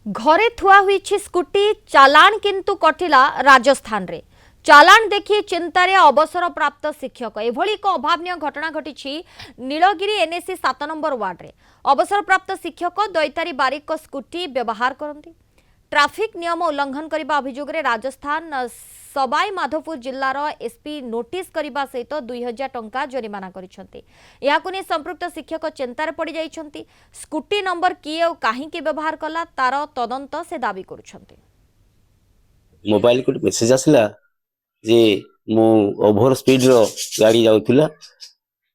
घरे थुआ हुई स्कूटी चालाण किंतु कटिला राजस्थान रे। चालाण देखि चिंतार अवसर प्राप्त शिक्षक एभली एक अभावन घटना घटी नीलगिरी एनएसी 7 नंबर वार्ड रे। अवसर प्राप्त शिक्षक दैतारी बारिक स्कूटी व्यवहार करती ट्राफिक नियम उल्लंघन करने अभियोग में राजस्थान सवाई माधोपुर जिलार एसपी नोटिस करने सहित 2000 टंका जरिमाना कर संपृक्त शिक्षक चिंतार पड़ जाइछन्ति। स्कूटी नंबर किए और कहीं व्यवहार कला तार तदंत से दाबी करुछन्ति। मोबाइल को मेसेज आसला जे मु ओभर स्पीड रो गाड़ी जाउथिला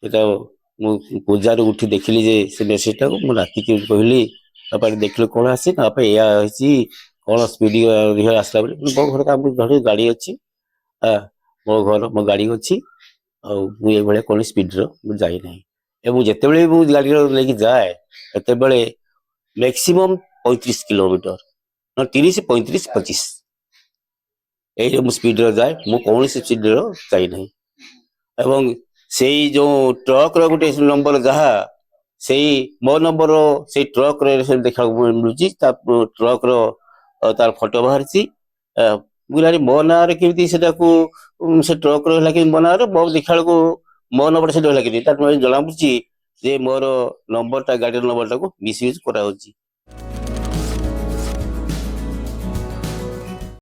एटा मु पूजार उठी देखिली जे से मेसेज टा को मु राति के कहली अपन देखलो कोन आसी ना पे या होची कोन स्पीड रिहल आसला बोले मो घर का घर गाड़ी अछि मो घर मो गाड़ी अछि आ मु ए बेले कोन स्पीड रो मु जाई नै ए मु जते बेले मु गाड़ी रो लेके जाए तते बेले मैक्सिमम 35 किलोमीटर न 30 35 25 ए मु स्पीड रो जाए मु कोन स्पीड रो जाई नै एवं सेई जो ट्रक रो गुटे नंबर जहा सेई मो नंबर से ट्रक रे देखा मिलुची ट्रक रो तार फोटो बाहरची बुलारी मो ना रे केमती सेटा को से ट्रक रो लागे मो ना रे मो देखा को मो नंबर से लागे तार जणा बुची जे मोर नंबर ता गाड़ी नंबर ता को मिसयूज करा होची।